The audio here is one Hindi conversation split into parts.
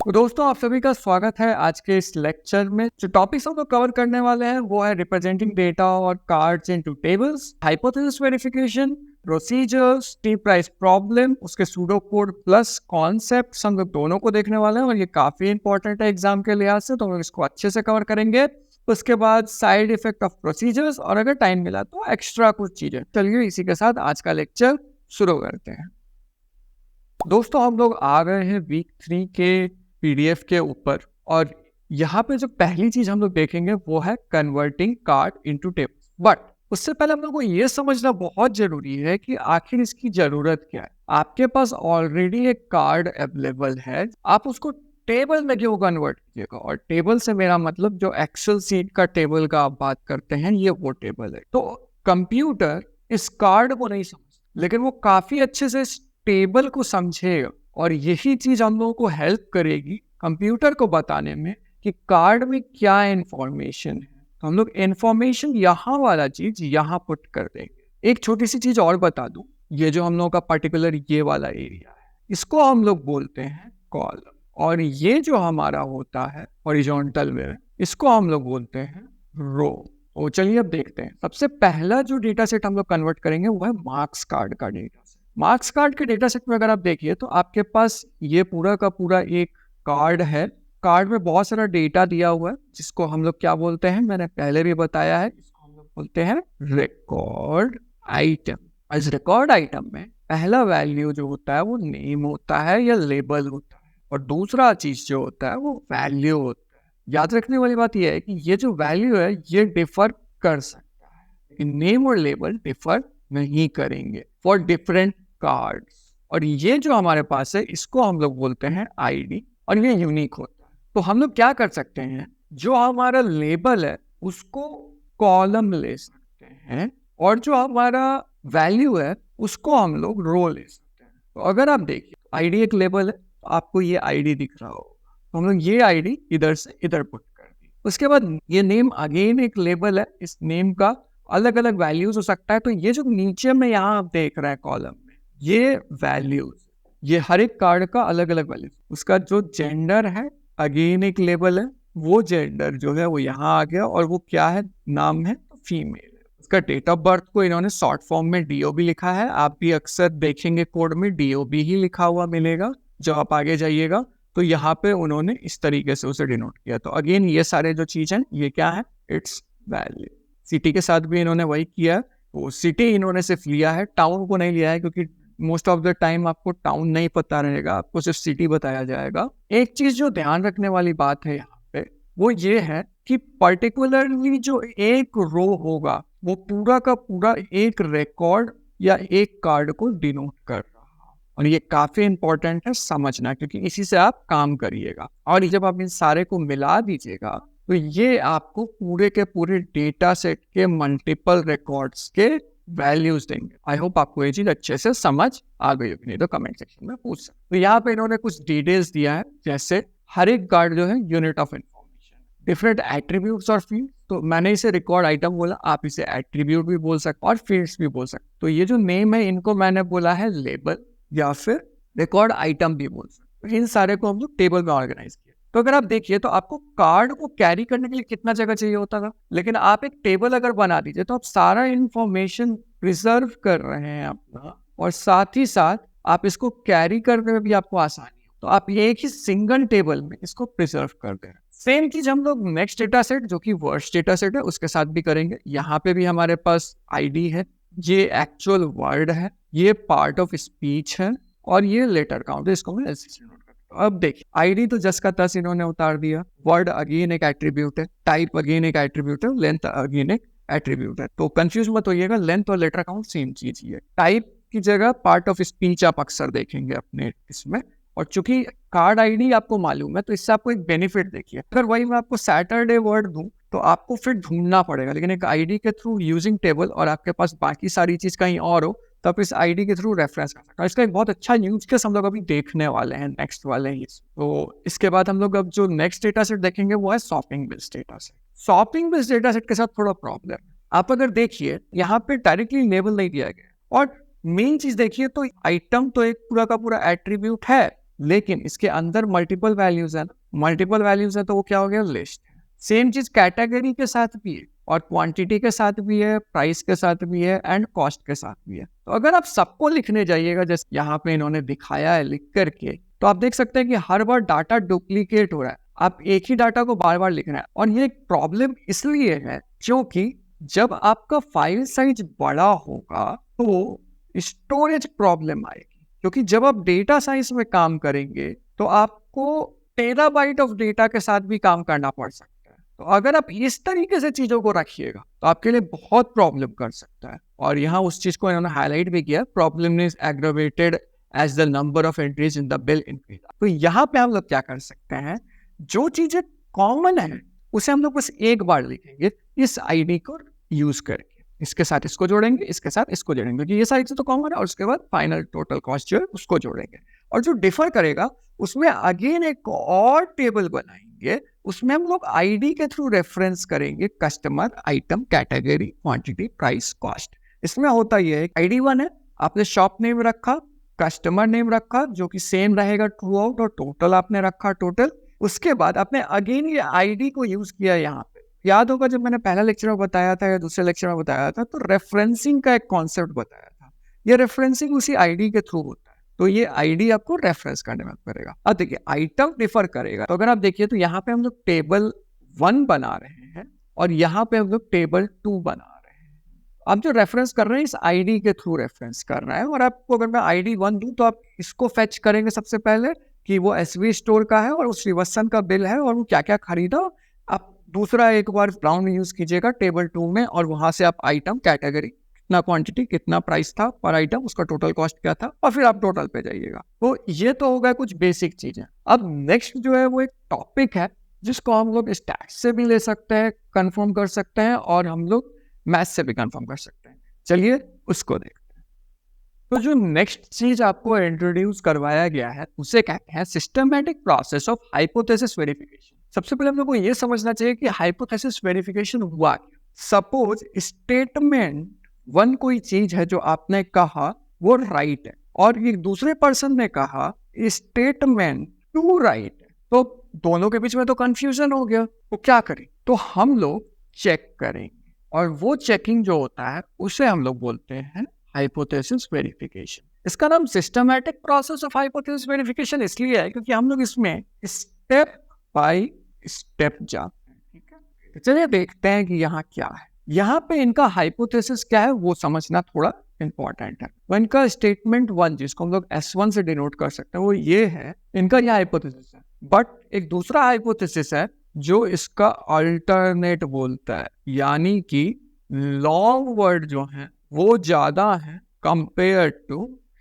तो दोस्तों आप सभी का स्वागत है आज के इस लेक्चर में। जो टॉपिक्स हम लोग कवर करने वाले हैं वो है रिप्रेजेंटिंग डेटा और cards into tables, hypothesis verification, procedures, T price problem, उसके सूडो कोड प्लस कॉन्सेप्ट्स हम लोग दोनों को देखने वाले हैं और ये काफी इंपॉर्टेंट है एग्जाम के लिहाज से, तो हम लोग इसको अच्छे से कवर करेंगे। उसके बाद साइड इफेक्ट ऑफ प्रोसीजर्स और अगर टाइम मिला तो एक्स्ट्रा कुछ चीजें। चलिए इसी के साथ आज का लेक्चर शुरू करते हैं। दोस्तों हम लोग आ गए हैं वीक 3 के पीडीएफ के ऊपर और यहाँ पे जो पहली चीज हम लोग देखेंगे वो है converting card into tables. But उससे पहले हम लोग को ये समझना बहुत जरूरी है कि आखिर इसकी जरूरत क्या है। आपके पास ऑलरेडी एक कार्ड अवेलेबल है, आप उसको टेबल में क्यों कन्वर्ट कीजिएगा? और टेबल से मेरा मतलब जो एक्सेल सीट का टेबल का आप बात करते हैं ये वो टेबल है। तो कंप्यूटर इस कार्ड को नहीं समझता, लेकिन वो काफी अच्छे से इस टेबल को समझेगा और यही चीज हम लोगों को हेल्प करेगी कंप्यूटर को बताने में कि कार्ड में क्या इंफॉर्मेशन है। तो हम लोग इंफॉर्मेशन यहाँ वाला चीज यहाँ पुट कर देंगे। एक छोटी सी चीज और बता दूं, ये जो हम लोगों का पर्टिकुलर ये वाला एरिया है इसको हम लोग बोलते हैं कॉलम, और ये जो हमारा होता है हॉरिजॉन्टल में इसको हम लोग बोलते हैं रो। और चलिए अब देखते हैं। सबसे पहला जो डेटा सेट हम लोग कन्वर्ट करेंगे वो है मार्क्स कार्ड का डेटा। मार्क्स कार्ड के डेटा सेट में अगर आप देखिए तो आपके पास ये पूरा का पूरा एक कार्ड है। कार्ड में बहुत सारा डेटा दिया हुआ है जिसको हम लोग क्या बोलते हैं, मैंने पहले भी बताया है, इसको हम लोग बोलते हैं रिकॉर्ड आइटम। इस रिकॉर्ड आइटम में पहला वैल्यू जो होता है वो नेम होता है या लेबल होता है, और दूसरा चीज जो होता है वो वैल्यू होता है। याद रखने वाली बात यह है कि ये जो वैल्यू है ये डिफर कर सकता है, लेकिन नेम और लेबल डिफर नहीं करेंगे फॉर डिफरेंट कार्ड्स। और ये जो हमारे पास है इसको हम लोग बोलते हैं आईडी, और ये यूनिक होता है। तो हम लोग क्या कर सकते हैं, जो हमारा लेबल है उसको कॉलम ले सकते हैं और जो हमारा वैल्यू है उसको हम लोग रो ले सकते हैं। तो अगर आप देखिए आईडी एक लेबल है तो आपको ये आईडी दिख रहा होगा, तो हम लोग ये आईडी इधर से इधर पुट कर दी। उसके बाद ये नेम अगेन एक लेबल है, इस नेम का अलग अलग वैल्यूज हो सकता है। तो ये जो नीचे में यहाँ आप देख रहे हैं कॉलम, ये वैल्यूज, ये हर एक कार्ड का अलग अलग वैल्यू। उसका जो जेंडर है अगेन एक लेबल है, वो जेंडर जो है वो यहाँ आ गया और वो क्या है, नाम है फीमेल। उसका डेट ऑफ बर्थ को इन्होंने शॉर्ट फॉर्म में डीओबी लिखा है। आप भी अक्सर देखेंगे कोड में डीओबी ही लिखा हुआ मिलेगा। जब आप आगे जाइएगा तो यहाँ पे उन्होंने इस तरीके से उसे डिनोट किया। तो अगेन ये सारे जो चीज है ये क्या है, इट्स वैल्यू। सिटी के साथ भी इन्होंने वही किया, वो सिटी इन्होंने सिर्फ लिया है, टाउन को नहीं लिया है, क्योंकि मोस्ट ऑफ द टाइम आपको टाउन नहीं पता रहेगा, आपको सिर्फ सिटी बताया जाएगा। एक चीज जो ध्यान रखने वाली बात है यहाँ पे वो ये है कि पर्टिकुलरली जो एक रो होगा वो पूरा का पूरा एक रिकॉर्ड या एक कार्ड को डिनोट कर रहा है, और ये काफी इंपॉर्टेंट है समझना, क्योंकि इसी से आप काम करिएगा। और जब आप इन सारे को मिला दीजिएगा तो ये आपको पूरे के पूरे डेटा सेट के मल्टीपल रिकॉर्ड्स के वैल्यूज देंगे। आई होप आपको ये चीज अच्छे से समझ आ गई होगी, नहीं तो कमेंट सेक्शन में पूछ सकते। तो यहाँ पे इन्होंने कुछ डिटेल्स दिया है, जैसे हर एक कार्ड जो है unit of information, different attributes और फील्ड। तो मैंने इसे रिकॉर्ड आइटम बोला, आप इसे एट्रीब्यूट भी बोल सकते और फील्ड्स भी बोल सकते। तो ये जो नेम है इनको मैंने बोला है लेबल या फिर रिकॉर्ड आइटम भी बोल सकते। इन सारे को हम लोग टेबल में ऑर्गेनाइज किया। तो अगर आप देखिए तो आपको कार्ड को कैरी करने के लिए कितना जगह चाहिए होता था, लेकिन आप एक टेबल अगर बना दीजिए तो आप सारा इंफॉर्मेशन प्रिजर्व कर रहे हैं अपना, और साथ ही साथ आप इसको कैरी करने में भी आपको आसानी हो। तो आप एक ही सिंगल टेबल में इसको प्रिजर्व कर दे रहे हैं। सेम चीज हम लोग नेक्स्ट डेटा सेट जो कि वर्ड्स डेटा सेट है उसके साथ भी करेंगे। यहाँ पे भी हमारे पास आईडी है, ये एक्चुअल वर्ड है, ये पार्ट ऑफ स्पीच है, और ये लेटर काउंट है, इसको मैं अब देखिए आईडी तो जस का तस इन्होंने उतार दिया, वर्ड अगेन एक एट्रीब्यूट है, टाइप अगेन एक एट्रीब्यूट है, लेंथ अगेन एक एट्रीब्यूट है। तो कंफ्यूज मत होइएगा, लेंथ और लेटर काउंट सेम चीज ही है। टाइप की जगह पार्ट ऑफ स्पीच आप अक्सर देखेंगे अपने इसमें, और चूंकि कार्ड आईडी आपको मालूम है तो इससे आपको एक बेनिफिट देखिए। अगर वही मैं आपको सैटरडे वर्ड दूं तो आपको फिर ढूंढना पड़ेगा, लेकिन एक आईडी के थ्रू यूजिंग टेबल और आपके पास बाकी सारी चीज कहीं और हो तो आप इस आईडी के थ्रू रेफरेंस कर सकते हैं। इसका एक बहुत अच्छा यूज केस हम लोग अभी देखने वाले हैं नेक्स्ट वाले ही। तो इसके बाद हम लोग अब जो नेक्स्ट डेटा सेट देखेंगे वो है shopping based data set. Shopping based data set के साथ थोड़ा प्रॉब्लम, आप अगर देखिए यहाँ पे डायरेक्टली लेबल नहीं दिया गया, और मेन चीज देखिए तो आइटम तो एक पूरा का पूरा एट्रीब्यूट है, लेकिन इसके अंदर मल्टीपल वैल्यूज है ना, मल्टीपल वैल्यूज है तो वो क्या हो गया, लिस्ट है। सेम चीज कैटेगरी के साथ भी है और क्वांटिटी के साथ भी है, प्राइस के साथ भी है एंड कॉस्ट के साथ भी है। तो अगर आप सबको लिखने जाइएगा जैसे यहाँ पे इन्होंने दिखाया है लिख करके, तो आप देख सकते हैं कि हर बार डाटा डुप्लीकेट हो रहा है, आप एक ही डाटा को बार बार लिख रहे हैं। और ये एक प्रॉब्लम इसलिए है क्योंकि जब आपका फाइल साइज बड़ा होगा तो स्टोरेज प्रॉब्लम आएगी, क्योंकि जब आप डेटा साइंस में काम करेंगे तो आपको टेराबाइट ऑफ डेटा के साथ भी काम करना पड़ सकता है। तो अगर आप इस तरीके से चीजों को रखिएगा तो आपके लिए बहुत प्रॉब्लम कर सकता है। और यहाँ उस चीज को इन्होंने हाईलाइट भी किया, problem is aggravated as the number of entries in the bill increase. तो यहाँ पे हम लोग क्या कर सकते हैं, जो चीजें कॉमन है उसे हम लोग बस एक बार लिखेंगे इस आईडी को यूज करके, इसके साथ इसको जोड़ेंगे, इसके साथ इसको जोड़ेंगे, क्योंकि ये सारी चीज तो कॉमन है। और उसके बाद फाइनल टोटल कॉस्ट जो है उसको जोड़ेंगे, और जो डिफर करेगा उसमें अगेन एक और टेबल बनाएंगे, उसमें हम लोग आईडी के थ्रू रेफरेंस करेंगे customer, item, category, quantity, price, cost. इसमें होता यह है आईडी 1 है, आपने शॉप नेम रखा, कस्टमर नेम रखा जो कि सेम रहेगा थ्रू आउट, और टोटल आपने रखा टोटल। उसके बाद आपने अगेन ये आईडी को यूज किया। यहाँ पे याद होगा जब मैंने पहला लेक्चर में बताया था या दूसरे लेक्चर में बताया था, तो रेफरेंसिंग का एक कॉन्सेप्ट बताया था। ये रेफरेंसिंग उसी आईडी के थ्रू होता है, तो ये आईडी आपको रेफरेंस करने में करेगा। अब देखिए आइटम डिफर करेगा, तो अगर आप देखिए तो यहाँ पे हम लोग टेबल 1 बना रहे हैं और यहाँ पे हम लोग टेबल 2 बना रहे हैं। आप जो रेफरेंस कर रहे हैं इस आईडी के थ्रू रेफरेंस कर रहा है। और आपको अगर मैं आईडी 1 दूं तो आप इसको फेच करेंगे सबसे पहले कि वो एसवी स्टोर का है और उस श्रीवत्सन का बिल है और वो क्या क्या खरीदा। आप दूसरा एक बार ब्राउन में यूज कीजिएगा टेबल 2 में, और वहां से आप आइटम, कैटेगरी, कितना क्वांटिटी, कितना प्राइस था पर आइटम, उसका टोटल कॉस्ट क्या था, और फिर आप टोटल पे जाइएगा। तो ये तो होगा कुछ बेसिक चीजें। अब नेक्स्ट जो है वो एक टॉपिक है जिसको हम लोग स्टैट्स से भी ले सकते हैं, कंफर्म कर सकते हैं, और हम लोग मैथ से भी कंफर्म कर सकते हैं। चलिए उसको देखते हैं। तो जो नेक्स्ट चीज आपको इंट्रोड्यूस करवाया गया है उसे कहते हैं systematic process of hypothesis verification. सबसे पहले हम लोग को ये समझना चाहिए कि हाइपोथेसिस वेरिफिकेशन हुआ क्या। सपोज स्टेटमेंट 1 कोई चीज है जो आपने कहा वो राइट है, और एक दूसरे पर्सन ने कहा स्टेटमेंट 2 राइट है, तो दोनों के बीच में तो कंफ्यूजन हो गया। तो क्या करें, तो हम लोग चेक करेंगे, और वो चेकिंग जो होता है उसे हम लोग बोलते हैं हाइपोथेसिस वेरिफिकेशन। इसका नाम systematic process of hypothesis verification इसलिए है क्योंकि हम लोग इसमें स्टेप बाय स्टेप जाते हैं। ठीक है, तो चलिए देखते हैं कि यहाँ क्या है। यहाँ पे इनका हाइपोथेसिस क्या है वो समझना थोड़ा इंपॉर्टेंट है। वो इनका स्टेटमेंट 1 जिसको हम लोग S1 से डिनोट कर सकते हैं वो ये है, इनका ये हाइपोथेसिस है। बट एक दूसरा हाइपोथेसिस है जो इसका अल्टरनेट बोलता है, यानी कि लॉन्ग वर्ड जो है वो ज्यादा है कंपेयर टू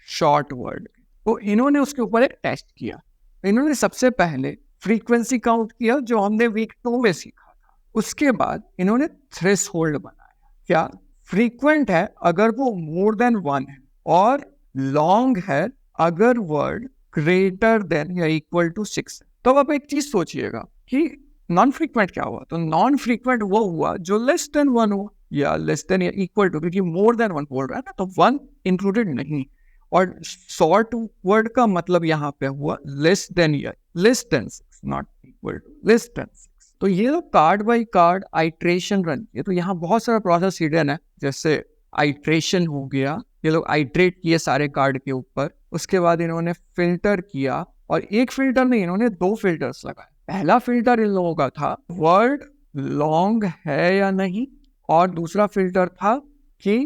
शॉर्ट वर्ड। तो इन्होंने उसके ऊपर एक टेस्ट किया। इन्होंने सबसे पहले फ्रीक्वेंसी काउंट किया जो हमने वीक 2 में सीखा था। उसके बाद इन्होंने थ्रेशोल्ड बनाया। क्या फ्रीक्वेंट है अगर वो मोर देन 1 है, और लॉन्ग है अगर वर्ड ग्रेटर देन या इक्वल टू 6 है। तो अब आप एक चीज सोचिएगा कि नॉन फ्रीक्वेंट क्या हुआ। तो नॉन फ्रीक्वेंट वो हुआ जो लेस देन 1 हुआ, या लेस देन या इक्वल टू, क्योंकि मोर देन 1 बोल रहा है ना, तो 1 इंक्लूडेड नहीं। और शॉर्ट वर्ड का मतलब यहाँ पे हुआ लेस देन या less than 6, not equal to, less than 6। तो ये लोग card by card iteration run किए। तो यहाँ बहुत सारा प्रोसेस हिडन है, जैसे आइट्रेशन हो गया, ये लोग आइट्रेट किए सारे कार्ड के ऊपर। उसके बाद इन्होंने फिल्टर किया, और एक फिल्टर नहीं, इन्होंने 2 फिल्टर्स लगाए। पहला फिल्टर इन लोगों का था वर्ड लॉन्ग है या नहीं, और दूसरा फिल्टर था कि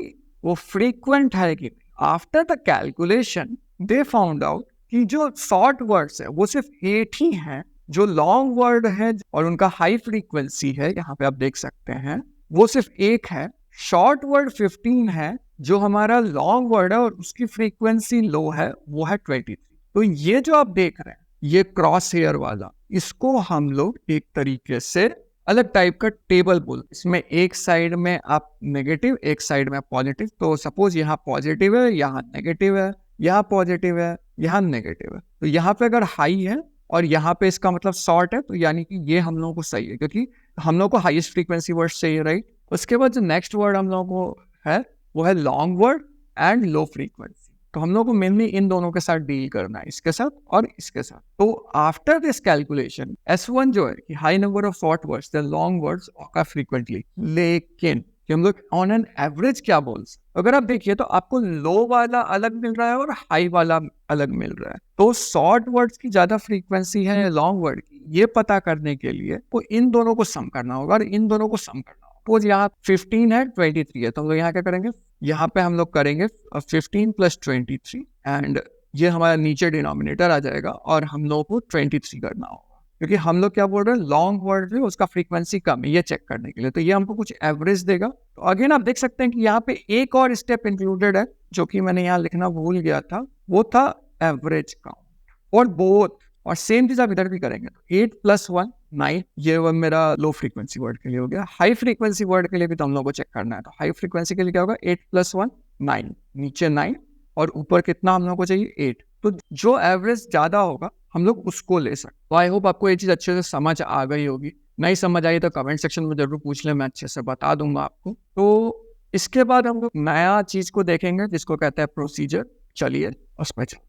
वो फ्रीक्वेंट है कि नहीं। After the calculation they found out कि जो शॉर्ट वर्ड्स है वो सिर्फ 8 ही हैं, जो लॉन्ग वर्ड है और उनका हाई फ्रीक्वेंसी है, यहाँ पे आप देख सकते हैं, वो सिर्फ 1 है। शॉर्ट वर्ड 15 है, जो हमारा लॉन्ग वर्ड है और उसकी फ्रीक्वेंसी लो है, वो है 23। तो ये जो आप देख रहे हैं ये क्रॉस हेयर वाला, इसको हम लोग एक तरीके से अलग टाइप का टेबल बोल। इसमें एक साइड में आप नेगेटिव, एक साइड में पॉजिटिव। तो सपोज यहाँ पॉजिटिव है, यहाँ नेगेटिव है, यहाँ पॉजिटिव है, यहाँ नेगेटिव है। तो यहाँ पे अगर हाई है और यहाँ पे इसका मतलब शॉर्ट है, तो यानी कि ये हम लोगों को सही है, क्योंकि हम लोग को हाईएस्ट फ्रीक्वेंसी वर्ड चाहिए, राइट। उसके बाद जो नेक्स्ट वर्ड हम लोगों को है वो है long word and low frequency. तो हम लोग को मेनली इन दोनों के साथ डील करना है, इसके साथ और इसके साथ। तो आफ्टर दिस कैलकुलेशन S1 जो है कि high number of short words the long words occur frequently, लेकिन कि हम लोग ऑन एन एवरेज क्या बोल सकते, अगर आप देखिए तो आपको लो वाला अलग मिल रहा है और हाई वाला अलग मिल रहा है। तो शॉर्ट वर्ड्स की ज्यादा फ्रीक्वेंसी है या लॉन्ग वर्ड की, ये पता करने के लिए तो इन दोनों को सम करना होगा और इन दोनों को सम करना होगा। तो यहाँ 15 है 23 है, तो हम लोग यहाँ क्या करेंगे, यहाँ पे हम लोग करेंगे 15 + 23 एंड ये हमारा नीचे डिनोमिनेटर आ जाएगा और हम लोग को 23 करना होगा, क्योंकि हम लोग क्या बोल रहे हैं, लॉन्ग वर्ड है उसका फ्रीक्वेंसी कम है, ये चेक करने के लिए। तो ये हमको कुछ एवरेज देगा। तो अगेन आप देख सकते हैं कि यहाँ पे एक और स्टेप इंक्लूडेड है जो कि मैंने यहाँ लिखना भूल गया था, वो था एवरेज काउंट और बोथ, और सेम चीज आप इधर भी करेंगे। तो 8 + 1 9, ये वो मेरा लो फ्रीक्वेंसी वर्ड के लिए हो गया। हाई फ्रीक्वेंसी वर्ड के लिए भी तो हम लोग को चेक करना है। तो हाई फ्रीक्वेंसी के लिए क्या होगा, 8 + 1 9, नीचे 9 और ऊपर कितना हम लोग को चाहिए 8। तो जो एवरेज ज्यादा होगा हम लोग उसको ले सकते। तो आई होप आपको ये चीज अच्छे से समझ आ गई होगी। नहीं समझ आई तो कमेंट सेक्शन में जरूर पूछ लें, मैं अच्छे से बता दूंगा आपको। तो इसके बाद हम लोग नया चीज को देखेंगे जिसको कहते हैं प्रोसीजर। चलिए उस पर चलते।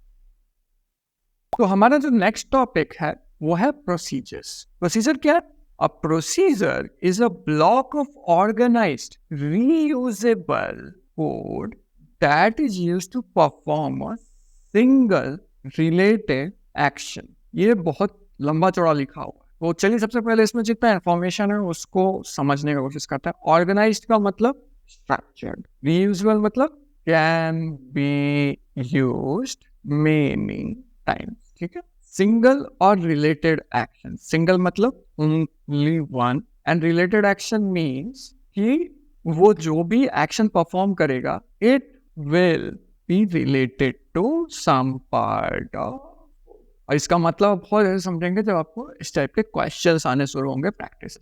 तो हमारा जो नेक्स्ट टॉपिक है वो है प्रोसीजर्स। प्रोसीजर क्या है? A procedure is a block of organised reusable code that is used to perform a single related action. ये बहुत लंबा चौड़ा लिखा हुआ है, तो चलिए सबसे पहले इसमें जितना इंफॉर्मेशन है उसको समझने की कोशिश करते हैं। ऑर्गेनाइज्ड का मतलब स्ट्रक्चर्ड, रीयूजेबल मतलब can be used many times, ठीक है। सिंगल और रिलेटेड एक्शन, सिंगल मतलब only one and related action means कि वो जो भी एक्शन परफॉर्म करेगा it will be related to some part of. और इसका मतलब बहुत ऐसे समझेंगे जब आपको इस टाइप के क्वेश्चंस आने शुरू होंगे प्रैक्टिस।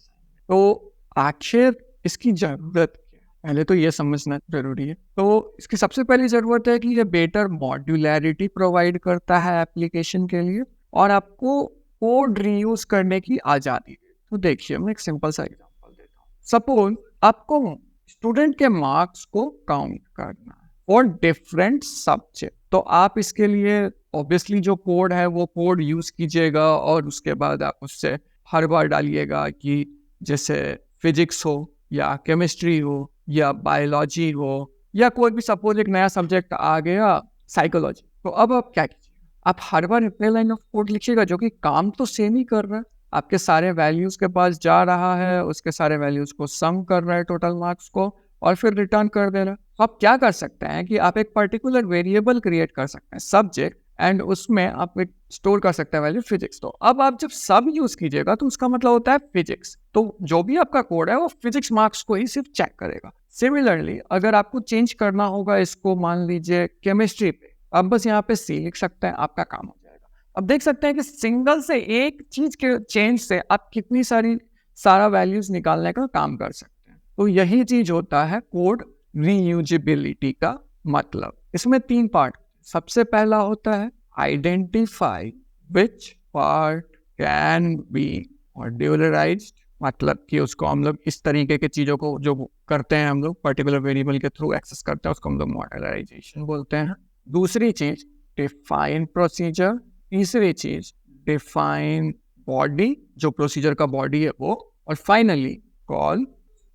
तो आखिर इसकी जरूरत क्या है, पहले तो ये समझना जरूरी है। तो इसकी सबसे पहली जरूरत है कि ये बेटर मॉड्यूलैरिटी प्रोवाइड करता है एप्लीकेशन के लिए और आपको कोड रीयूज करने की आजादी है। तो देखिए मैं एक सिंपल सा एग्जांपल देता हूँ। सपोज आपको स्टूडेंट के मार्क्स को काउंट करना है और डिफरेंट सब्जेक्ट, तो आप इसके लिए ऑब्वियसली जो कोड है वो कोड यूज कीजिएगा और उसके बाद आप उससे हर बार डालिएगा कि जैसे फिजिक्स हो या केमिस्ट्री हो या बायोलॉजी हो या कोई भी सपोज एक नया सब्जेक्ट आ गया साइकोलॉजी। तो अब आप क्या कीजिए, आप हर बार इतने लाइन ऑफ कोड लिखिएगा जो कि काम तो सेम ही कर रहा है, आपके सारे वैल्यूज के पास जा रहा है, उसके सारे वैल्यूज को सम कर रहा है टोटल मार्क्स को और फिर रिटर्न कर दे रहा है। तो आप क्या कर सकते हैं कि आप एक पर्टिकुलर वेरिएबल क्रिएट कर सकते हैं सब्जेक्ट एंड उसमें आप एक स्टोर कर सकते हैं वैल्यू फिजिक्स। तो अब आप जब सब यूज कीजिएगा तो उसका मतलब होता है फिजिक्स, तो जो भी आपका कोड है वो फिजिक्स मार्क्स को ही सिर्फ चेक करेगा। सिमिलरली अगर आपको चेंज करना होगा इसको मान लीजिए केमिस्ट्री पे, अब बस यहाँ पे सी लिख सकते हैं, आपका काम हो जाएगा। अब देख सकते हैं कि सिंगल से एक चीज के चेंज से आप कितनी सारा वैल्यूज निकालने का काम कर सकते हैं। तो यही चीज होता है कोड रीयूजेबिलिटी का मतलब। इसमें 3 पार्ट। सबसे पहला होता है identify which part can be modularized, मतलब कि उसको हम लोग इस तरीके के चीजों को जो करते हैं हम लोग पर्टिकुलर वेरिएबल के थ्रू एक्सेस करते हैं उसको हम लोग मॉड्यूलराइजेशन बोलते हैं। दूसरी चीज डिफाइन प्रोसीजर, तीसरी चीज डिफाइन बॉडी, जो प्रोसीजर का बॉडी है वो, और फाइनली कॉल।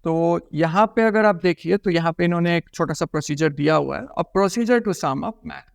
तो यहाँ पे अगर आप देखिए तो यहाँ पे इन्होंने एक छोटा सा प्रोसीजर दिया हुआ है, a procedure to sum up math.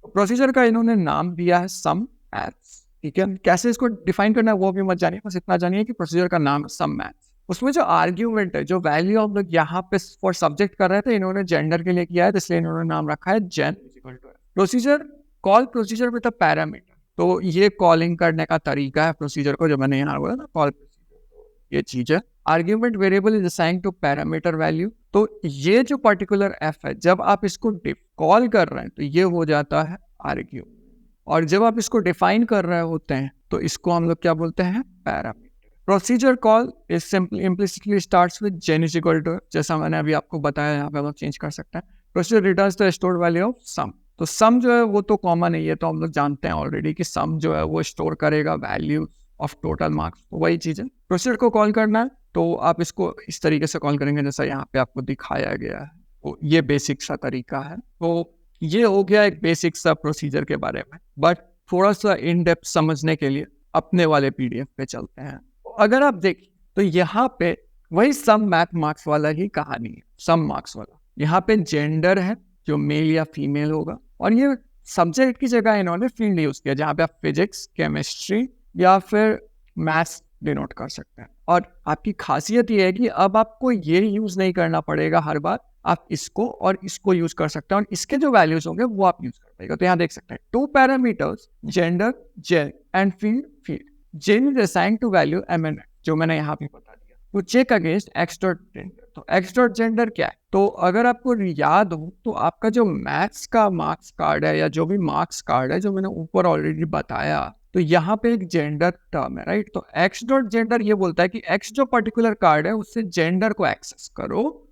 Procedure का इन्होंने नाम दिया है सम मैथ्स, ठीक है। कैसे इसको डिफाइन करना है वो भी मत जानिए, बस इतना जानिए कि प्रोसीजर का नाम है सम मैथ्स। उसमें जो आर्ग्यूमेंट है, जो वैल्यू हम लोग यहाँ पे फॉर सब्जेक्ट कर रहे थे, इन्होंने जेंडर के लिए किया है, तो इसलिए इन्होंने नाम रखा है जेन। Procedure call procedure with a parameter, तो ये कॉलिंग करने का तरीका है प्रोसीजर को, जो मैंने यहाँ बोला ना कॉल प्रोसीजर, ये चीज है। Argument variable is assign to parameter value, तो ये जो पर्टिकुलर एफ है जब आप इसको कॉल कर रहे हैं तो ये हो जाता है आर्ग्यू, और जब आप इसको डिफाइन कर रहे होते हैं तो इसको हम लोग क्या बोलते हैं, parameter. Procedure call is simply implicitly starts with gen is equal to, जैसा मैंने अभी आपको बताया, यहाँ पे हम लोग चेंज कर सकते हैं। Procedure returns the stored value of sum, तो सम जो है वो तो कॉमन है, ये तो हम लोग जानते हैं ऑलरेडी कि सम जो है वो स्टोर करेगा वैल्यू ऑफ टोटल मार्क्स, तो वही चीज है। प्रोसीजर को कॉल करना है तो आप इसको इस तरीके से कॉल करेंगे जैसा यहाँ पे आपको दिखाया गया है, तो ये बेसिक सा तरीका है। तो ये हो गया एक बेसिक सा प्रोसीजर के बारे में, बट थोड़ा सा इन डेप्थ समझने के लिए अपने वाले पीडीएफ पे चलते हैं। अगर आप देखें तो यहाँ पे वही सम मैथ मार्क्स वाला ही कहानी है, सम मार्क्स वाला। यहाँ पे जेंडर है जो मेल या फीमेल होगा, और ये सब्जेक्ट की जगह इन्होंने फील्ड यूज किया जहाँ पे आप फिजिक्स, केमिस्ट्री या फिर मैथ्स डिनोट कर सकते हैं। और आपकी खासियत ये है कि अब आपको ये यूज नहीं करना पड़ेगा हर बार, आप इसको और इसको यूज कर सकते हैं, और इसके जो वैल्यूज होंगे वो आप यूज कर पाएगा। तो यहाँ देख सकते हैं 2 parameters gender, gen and field. Gen is assigned to value mn, जो मैंने यहाँ पे बता दिया। तो check against x dot gender. तो x डॉट जेंडर क्या है? तो अगर आपको याद हो तो आपका जो मैथ्स का मार्क्स कार्ड है या जो भी मार्क्स कार्ड है जो मैंने ऊपर ऑलरेडी बताया, तो यहाँ पे एक जेंडर टर्म है, राइट। तो x डॉट जेंडर ये बोलता है कि x जो पर्टिकुलर कार्ड है उससे जेंडर को एक्सेस करो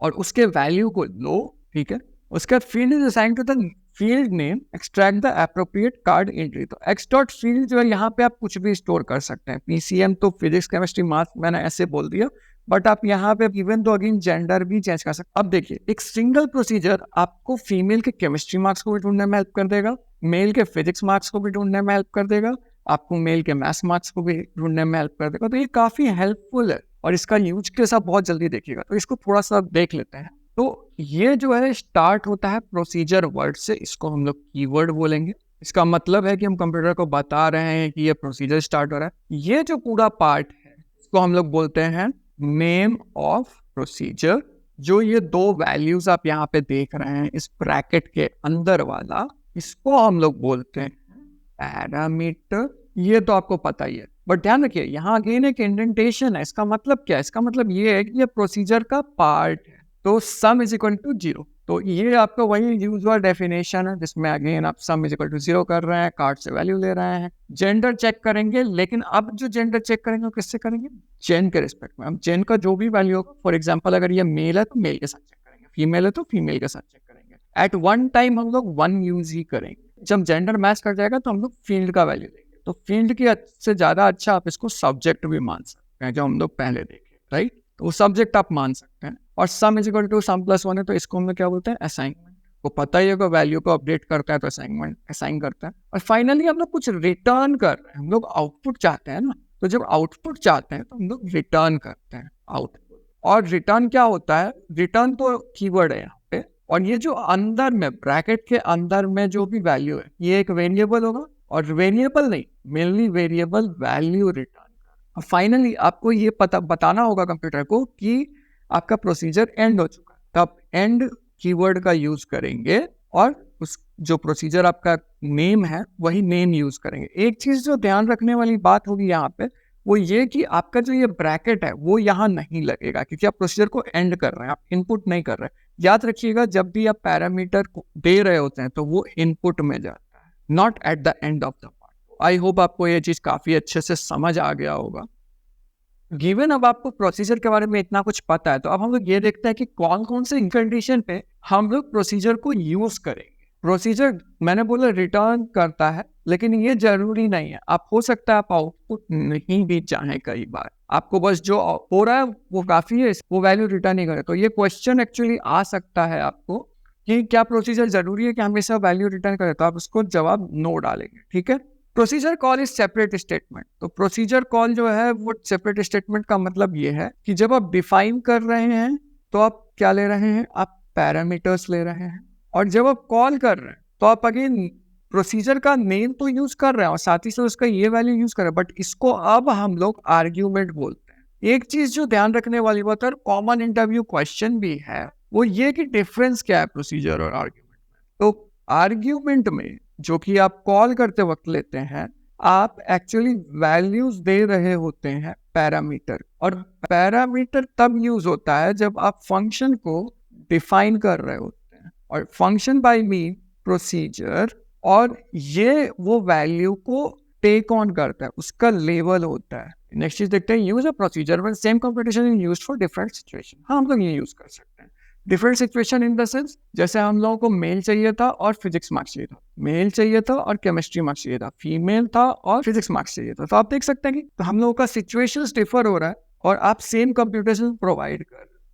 और उसके वैल्यू को लो, ठीक है। उसका field is assigned to the field name, extract the appropriate card entry. तो x डॉट फील्ड जो है यहाँ पे आप कुछ भी स्टोर कर सकते हैं। PCM तो फिजिक्स, केमिस्ट्री, मैथ्स मैंने ऐसे बोल दिया, बट आप यहाँ पे इवन तो अगेन जेंडर भी चेंज कर सकते। अब देखिए, एक सिंगल प्रोसीजर आपको फीमेल के केमिस्ट्री मार्क्स को भी ढूंढने में हेल्प कर देगा, मेल के फिजिक्स मार्क्स को भी ढूंढने में हेल्प कर देगा, आपको मेल के मैथ्स मार्क्स को भी ढूंढने में हेल्प कर देगा। तो ये काफी हेल्पफुल है और इसका यूज के साथ बहुत जल्दी देखिएगा। तो इसको थोड़ा सा देख लेते हैं। तो ये जो है स्टार्ट होता है प्रोसीजर वर्ड से, इसको हम लोग कीवर्ड बोलेंगे। इसका मतलब है कि हम कंप्यूटर को बता रहे हैं कि ये प्रोसीजर स्टार्ट हो रहा है। ये जो पूरा पार्ट है इसको हम लोग बोलते हैं नेम ऑफ प्रोसीजर। जो ये 2 वैल्यूज आप यहाँ पे देख रहे हैं इस ब्रैकेट के अंदर वाला, इसको हम लोग बोलते हैं पैरामीटर। ये तो आपको पता ही है, बट ध्यान रखिए यहाँ अगेन एक इंडेंटेशन है। इसका मतलब क्या है? इसका मतलब ये है कि ये प्रोसीजर का पार्ट है। तो सम इज इक्वल टू 0। तो ये आपका वही यूजुअल डेफिनेशन है जिसमें अगेन आप सम इज इक्वल टू 0 कर रहे हैं, कार्ड से वैल्यू ले रहे हैं, जेंडर चेक करेंगे। लेकिन अब जो जेंडर चेक करेंगे वो किससे करेंगे? जेन के रिस्पेक्ट में। अब जेन का जो भी वैल्यू होगा, फॉर एग्जाम्पल अगर ये मेल है तो मेल के साथ चेक करेंगे, फीमेल है तो फीमेल के साथ चेक करेंगे। एट वन टाइम हम लोग 1 यूज ही करेंगे। जब जेंडर मैच कर जाएगा तो हम लोग फील्ड का वैल्यू देंगे। तो फील्ड की से ज्यादा अच्छा आप इसको सब्जेक्ट भी मान सकते हैं, जो हम लोग पहले देखे, राइट। तो वो सब्जेक्ट आप मान सकते हैं। और sum is equal to sum plus 1 है, तो इसको हम लोग क्या बोलते हैं? असाइनमेंट। को पता ही है कि वैल्यू को अपडेट करता है तो असाइनमेंट असाइन करता है। और फाइनली हम लोग कुछ रिटर्न कर रहे हैं, हम लोग आउटपुट चाहते हैं ना। तो जब आउटपुट चाहते हैं तो हम लोग रिटर्न करते हैं आउटपुट। और रिटर्न क्या होता है? रिटर्न तो कीवर्ड है यहाँ पे, और ये जो अंदर में ब्रैकेट के अंदर में जो भी वैल्यू है ये एक वेरिएबल होगा, और वेरिएबल नहीं, मेनली वेरिएबल वैल्यू रिटर्न। और फाइनली आपको ये बताना होगा कंप्यूटर को कि आपका प्रोसीजर एंड हो चुका है। तब एंड कीवर्ड का यूज करेंगे और उस जो प्रोसीजर आपका नेम है वही नेम यूज करेंगे। एक चीज जो ध्यान रखने वाली बात होगी यहाँ पे वो ये कि आपका जो ये ब्रैकेट है वो यहाँ नहीं लगेगा, क्योंकि आप प्रोसीजर को एंड कर रहे हैं, आप इनपुट नहीं कर रहे हैं। याद रखिएगा, जब भी आप पैरामीटर को दे रहे होते हैं तो वो इनपुट में जाता है, not at the end of the part. I hope आपको ये चीज काफी अच्छे से समझ आ गया होगा। गिवन अब आपको प्रोसीजर के बारे में इतना कुछ पता है, तो अब हम लोग ये देखते हैं कि कौन कौन से कंडीशन पे हम लोग प्रोसीजर को यूज करेंगे। प्रोसीजर मैंने बोला रिटर्न करता है, लेकिन ये जरूरी नहीं है। आप हो सकता है आप आउटपुट नहीं भी चाहें, कई बार आपको बस जो हो रहा है वो काफी है, वो वैल्यू रिटर्न नहीं करे। तो ये क्वेश्चन एक्चुअली आ सकता है आपको कि क्या प्रोसीजर जरूरी है कि हमेशा वैल्यू रिटर्न करे? तो आप उसको जवाब नो डालेंगे, ठीक है। Procedure call is separate statement. तो प्रोसीजर कॉल जो है वो सेपरेट स्टेटमेंट का मतलब ये है कि जब आप डिफाइन कर रहे हैं तो आप क्या ले रहे हैं? आप पैरामीटर्स ले रहे हैं। और जब आप कॉल कर रहे हैं तो आप अगेन प्रोसीजर का नेम तो यूज कर रहे हैं और साथ ही साथ उसका ये वैल्यू यूज कर रहे हैं, बट इसको अब हम लोग आर्ग्यूमेंट बोलते हैं। एक चीज जो ध्यान रखने वाली बात है, कॉमन इंटरव्यू क्वेश्चन भी है, वो ये कि डिफरेंस क्या है प्रोसीजर और आर्ग्यूमेंट में। तो आर्ग्यूमेंट में जो कि आप कॉल करते वक्त लेते हैं, आप एक्चुअली वैल्यूज दे रहे होते हैं पैरामीटर, और पैरामीटर तब यूज होता है जब आप फंक्शन को डिफाइन कर रहे होते हैं। और फंक्शन बाय मीन प्रोसीजर, और ये वो वैल्यू को टेक ऑन करता है, उसका लेवल होता है। नेक्स्ट चीज देखते हैं, use a procedure when same computation is used for different situation. हाँ, हम लोग ये यूज कर सकते हैं। Different situation in the sense, जैसे हम लोगों को मेल चाहिए था और फिजिक्स मार्क्स चाहिए था, मेल चाहिए था और केमिस्ट्री मार्क्स चाहिए था, फीमेल था और फिजिक्स मार्क्स चाहिए था। तो आप देख सकते हैं कि तो हम लोगों का सिचुएशंस डिफर हो रहा है और आप सेम कंप्यूटेशन प्रोवाइड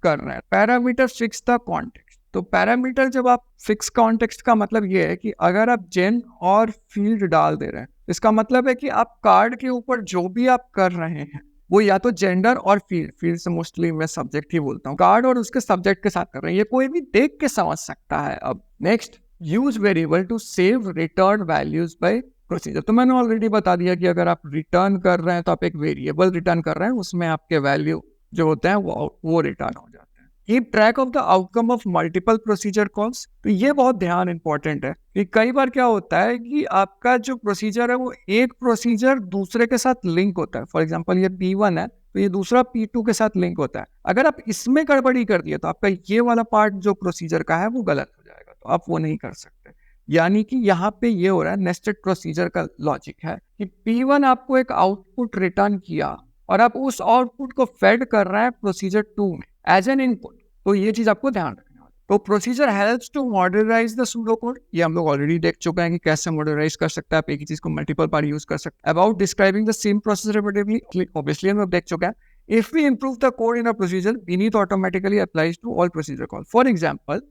कर रहे हैं। Parameter fix the context. तो पैरामीटर जब आप फिक्स कॉन्टेक्स्ट का मतलब ये है कि अगर आप जेन और फील्ड डाल दे रहे हैं, इसका मतलब है कि आप कार्ड के ऊपर जो भी आप कर रहे हैं वो या तो जेंडर और फील्ड से मोस्टली मैं सब्जेक्ट ही बोलता हूँ, कार्ड और उसके सब्जेक्ट के साथ कर रहे हैं, ये कोई भी देख के समझ सकता है। अब next, use variable to save return values by procedure. तो मैंने ऑलरेडी बता दिया कि अगर आप रिटर्न कर रहे हैं तो आप एक वेरिएबल रिटर्न कर रहे हैं, उसमें आपके वैल्यू जो होते हैं वो रिटर्न हो जाते हैं। Keep track of the outcome of multiple procedure calls. तो ये बहुत ध्यान इंपॉर्टेंट है कि कई बार क्या होता है कि आपका जो प्रोसीजर है वो एक प्रोसीजर दूसरे के साथ लिंक होता है। फॉर एग्जांपल ये P1 है तो ये दूसरा P2 के साथ लिंक होता है। अगर आप इसमें गड़बड़ी कर दिए तो आपका ये वाला पार्ट जो प्रोसीजर का है वो गलत हो जाएगा, तो आप वो नहीं कर सकते। यानी कि यहाँ पे ये हो रहा है, नेस्टेड प्रोसीजर का लॉजिक है कि P1 आपको एक आउटपुट रिटर्न किया और आप उस आउटपुट को फेड कर रहे हैं प्रोसीजर 2 में एज एन इनपुट। तो ये चीज आपको ध्यान रखना है। तो procedure helps to modernise the pseudo code. ये हम लोग ऑलरेडी देख चुके हैं कि कैसे मॉडर्नाइज कर सकते हैं, आप एक ही चीज को मल्टीपल बार यूज कर सकते हैं। About describing the same process repeatedly, obviously हम लोग देख चुके हैं। If we improve the code in a procedure, beneath automatically applies to all procedure call. For example,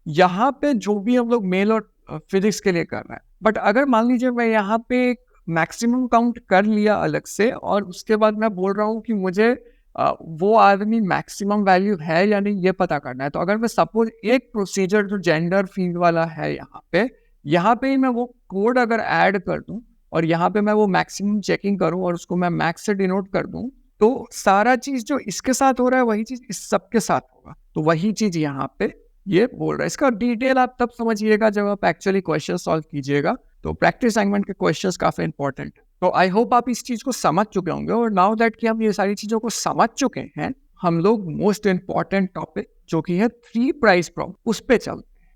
यहाँ पे जो भी हम लोग मेल और फिजिक्स के लिए कर रहे हैं, बट अगर मान लीजिए मैं यहाँ पे एक मैक्सिमम काउंट कर लिया अलग से और उसके बाद मैं बोल रहा हूँ कि मुझे वो आदमी मैक्सिमम वैल्यू है या नहीं ये पता करना है, तो अगर मैं सपोज एक प्रोसीजर जो जेंडर फील्ड वाला है यहाँ पे ही मैं वो कोड अगर ऐड कर दूं और यहाँ पे मैं वो मैक्सिमम चेकिंग करूं और उसको मैं मैक्स से डिनोट कर दूं, तो सारा चीज जो इसके साथ हो रहा है वही चीज इस सब के साथ होगा। तो वही चीज यहाँ पे ये बोल रहा है। इसका डिटेल आप तब समझिएगा जब आप एक्चुअली क्वेश्चन सॉल्व कीजिएगा। तो प्रैक्टिस असाइनमेंट के क्वेश्चंस काफी इंपॉर्टेंट है। तो आई होप आप इस चीज को समझ चुके होंगे। और नाउ दैट कि हम ये सारी चीजों को समझ चुके हैं, हम लोग मोस्ट इंपॉर्टेंट टॉपिक जो कि है 3 प्राइस प्रॉब्लम उस पे चलते हैं।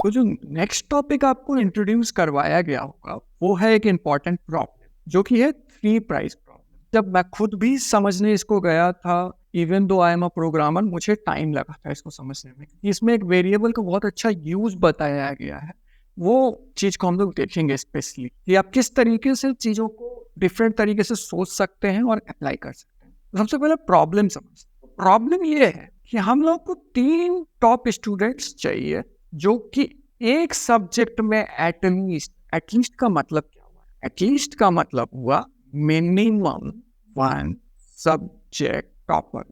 तो जो नेक्स्ट टॉपिक आपको इंट्रोड्यूस करवाया गया होगा वो है एक इंपॉर्टेंट प्रॉब्लम जो कि है 3 प्राइस प्रॉब्लम। जब मैं खुद भी समझने इसको गया था, even though I am a programmer, मुझे टाइम लगा था इसको समझने में। इसमें एक वेरिएबल का बहुत अच्छा यूज बताया गया है, वो चीज को हम लोग देखेंगे स्पेशली कि आप किस तरीके से चीजों को डिफरेंट तरीके से सोच सकते हैं और अप्लाई कर सकते हैं। सबसे पहले प्रॉब्लम समझते हैं। प्रॉब्लम ये है कि हम लोग को 3 टॉप स्टूडेंट्स चाहिए जो कि एक सब्जेक्ट में एटलीस्ट का मतलब क्या हुआ? एटलीस्ट का मतलब हुआ minimum 1 subject topper.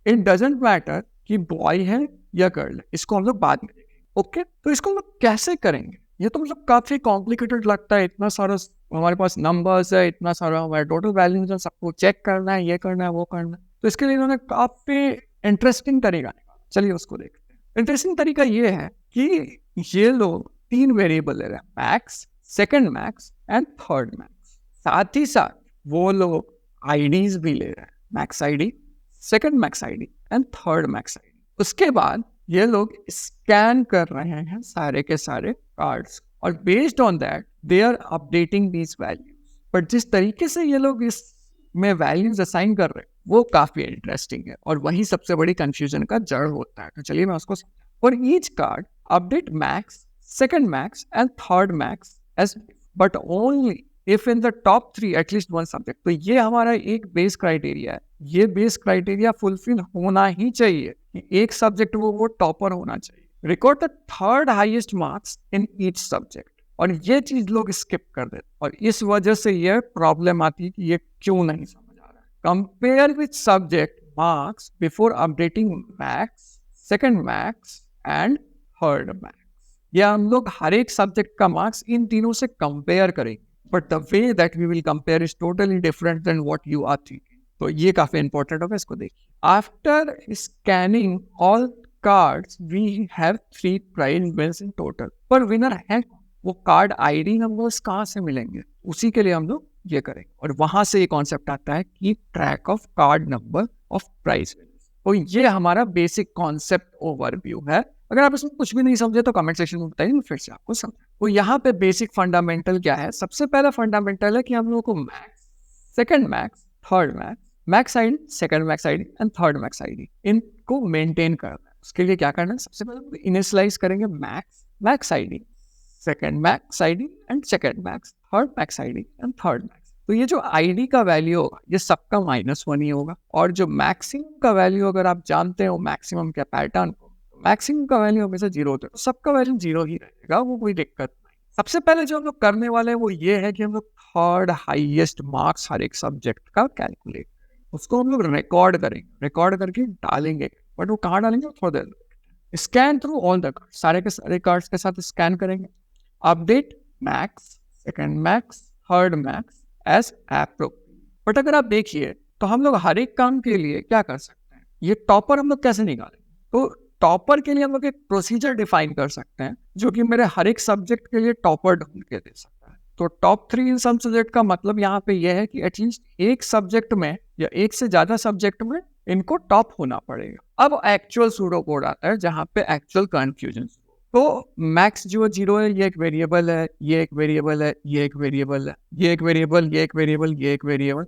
It doesn't matter कि बॉय है या गर्ल है, इसको हम लोग बाद में देखेंगे। ओके, तो इसको हम लोग कैसे करेंगे? ये तो मतलब काफी कॉम्प्लिकेटेड लगता है। इतना सारा हमारे पास नंबर्स है, इतना सारा हमारे टोटल वैल्यूज है, सबको चेक करना है, ये करना है, वो करना है। तो इसके लिए इन्होंने काफी इंटरेस्टिंग तरीका निकाला। चलिए उसको देखते हैं। इंटरेस्टिंग तरीका ये है कि ये लोग 3 वेरिएबल ले रहे हैं, max, second max and third max. साथ ही साथ वो लोग आईडीज भी ले रहे हैं, max ID, second max ID and third max ID. उसके बाद ये लोग स्कैन कर रहे हैं सारे के सारे कार्ड्स और based on that they are updating these values. But जिस तरीके से ये लोग इसमें वैल्यूज असाइन कर रहे हैं वो काफी इंटरेस्टिंग है और वही सबसे बड़ी कंफ्यूजन का जड़ होता है। तो चलिए मैं उसको समझाऊं। For each card update max, second max and third max as, but only if in the top 3 at least 1 subject. तो ये हमारा एक बेस क्राइटेरिया है। ये बेस क्राइटेरिया फुलफिल होना ही चाहिए कि एक सब्जेक्ट वो टॉपर होना चाहिए। Record the third highest marks in each subject. और ये चीज लोग स्किप कर देते और इस वजह से ये प्रॉब्लम आती है कि ये क्यों नहीं समझ आ रहा है। Compare with subject marks before updating max, second max and third max. या हम लोग हर एक सब्जेक्ट का मार्क्स इन तीनों से कंपेयर करेंगे, but the way that we will compare is totally different than what you are thinking. तो ये काफी इंपॉर्टेंट होगा, इसको देखिए। After scanning all cards we have 3 prize winners in total. पर विनर है वो कार्ड आईडी नंबर्स कहाँ से मिलेंगे, उसी के लिए हम लोग ये करेंगे। और वहां से ये कॉन्सेप्ट आता है keep track of card number of prize winners. तो ये हमारा बेसिक कॉन्सेप्ट ओवरव्यू है। अगर आप इसमें कुछ भी नहीं समझे तो कमेंट सेक्शन में बताइए, मैं फिर से आपको समझाऊं। तो यहाँ पे बेसिक फंडामेंटल क्या है? सबसे पहला फंडामेंटल है कि हम लोगों को max, second max, third max, max ID, second max ID and third max ID, इनको मेंटेन करना है। उसके लिए क्या करना है? सबसे पहले इनिशियलाइज करेंगे max ID, second max ID and second max, third max ID and third max. तो ये जो आईडी का वैल्यू होगा ये सबका -1 ही होगा। और जो मैक्सिमम का वैल्यू अगर आप जानते हो मैक्सिमम के पैटर्न को, मैक्सिमम का वैल्यू हमेशा 0 होता है, तो सबका वैल्यू 0 ही रहेगा, वो कोई दिक्कत नहीं। सबसे पहले जो हम लोग करने वाले हैं वो ये है कि हम लोग थर्ड हाईएस्ट मार्क्स हर एक सब्जेक्ट का कैलकुलेट, उसको हम लोग रिकॉर्ड करेंगे, रिकॉर्ड करके डालेंगे। बट वो कहाँ डालेंगे थोड़ा देर, scan through all the card, सारे के सारे कार्ड्स के साथ स्कैन करेंगे। Update max, second max, third max as appropriate. But अगर आप देखिए तो हम लोग हर एक काम के लिए क्या कर सकते हैं, ये टॉपर हम लोग कैसे निकालेंगे? तो टॉपर के लिए हम लोग एक प्रोसीजर डिफाइन कर सकते हैं जो कि मेरे हर एक सब्जेक्ट के लिए टॉपर ढूंढ के दे सकता है। तो टॉप 3 इन सम सब्जेक्ट का मतलब यहाँ पे यह है कि एटलीस्ट एक सब्जेक्ट में या एक से ज्यादा सब्जेक्ट में इनको टॉप होना पड़ेगा। अब एक्चुअल सूडो कोड आता है जहाँ पे एक्चुअल कंफ्यूजन। तो मैक्स जो 0 है, ये एक वेरिएबल है, ये एक वेरिएबल है, ये एक वेरिएबल है, ये एक वेरिएबल, ये एक वेरिएबल, ये एक वेरिएबल।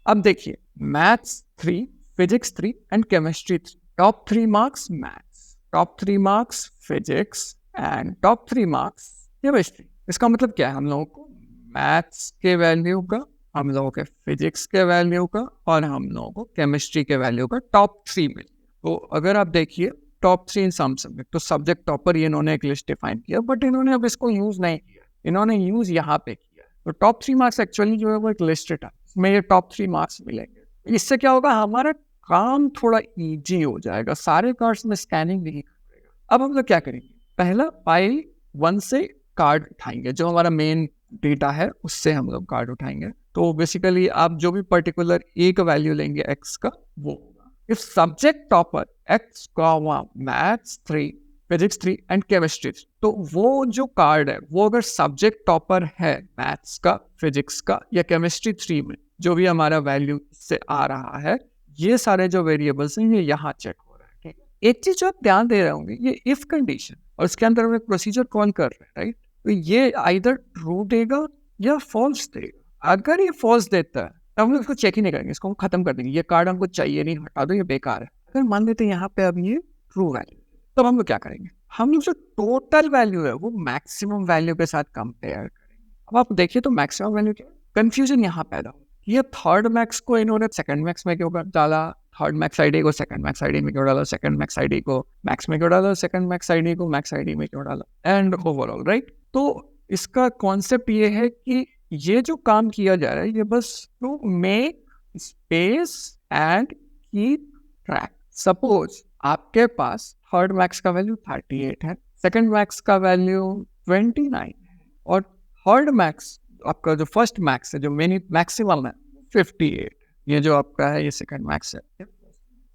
अब देखिए maths 3, physics 3 and chemistry 3, top 3 marks maths, top 3 marks physics and top 3 marks chemistry. इसका मतलब क्या है, हम लोगों को मैथ्स के वैल्यू का, हम लोगों के फिजिक्स के वैल्यू का और हम लोगों को केमिस्ट्री के वैल्यू का टॉप 3 मिल। तो अगर आप देखिए टॉप 3 इन सम सब्जेक्ट, तो सब्जेक्ट टॉपर ये इन्होंने एक लिस्ट डिफाइन किया, बट इन्होंने अब इसको यूज नहीं किया, इन्होंने यूज यहाँ पे किया। तो टॉप 3 मार्क्स एक्चुअली जो है वो एक लिस्ट है, इसमें ये टॉप 3 मार्क्स मिलेंगे। इससे क्या होगा, हमारा काम थोड़ा इजी हो जाएगा, सारे कार्ड्स में स्कैनिंग नहीं करेगा। अब हम लोग क्या करेंगे, पहला फाइल 1 से कार्ड उठाएंगे, जो हमारा मेन डेटा है उससे हम लोग कार्ड उठाएंगे। तो बेसिकली आप जो भी पर्टिकुलर एक वैल्यू लेंगे एक्स का, वो होगा if subject topper x maths 3, physics 3 and chemistry. तो वो जो कार्ड है वो अगर सब्जेक्ट टॉपर है मैथ्स का, फिजिक्स का या केमिस्ट्री 3 में, जो भी हमारा वैल्यू से आ रहा है, ये सारे जो वेरिएबल्स हैं ये यहाँ चेक हो रहा है। ठीक है, एक चीज जो आप ध्यान दे रहे होंगे, ये इफ कंडीशन और उसके अंदर हम एक प्रोसीजर कॉल कर रहे हैं, राइट? तो ये आइदर ट्रू देगा या फॉल्स देगा। अगर ये फॉल्स देता है तो हम लोग इसको चेक ही नहीं करेंगे, इसको हम खत्म कर देंगे, ये कार्ड हमको चाहिए नहीं, हटा दो, ये बेकार है। अगर मान लेते हैं यहाँ पे अब ये ट्रू वैल्यू, तो हम लोग क्या करेंगे, हम लोग जो टोटल वैल्यू है वो मैक्सिमम वैल्यू के साथ कंपेयर करेंगे। अब आप देखिए तो मैक्सिमम वैल्यू क्या, कंफ्यूजन यहाँ पैदा हो, ये थर्ड मैक्स को इन्होंने सेकंड मैक्स में क्यों डाला, थर्ड मैक्स आईडी को सेकंड मैक्स आईडी में क्यों डाला, सेकंड मैक्स आईडी को मैक्स में क्यों डाला, सेकंड मैक्स आईडी को मैक्स आईडी में क्यों डाला, एंड ओवरऑल, राइट? तो इसका कॉन्सेप्ट ये है कि ये जो काम किया जा रहा है ये बस to make space and keep track. Suppose आपके पास थर्ड मैक्स का वैल्यू 38 है, सेकंड मैक्स का वैल्यू 29 है और थर्ड मैक्स आपका जो फर्स्ट मैक्स है, जो मैक्सिमम है 58, ये जो आपका है ये सेकंड मैक्स है।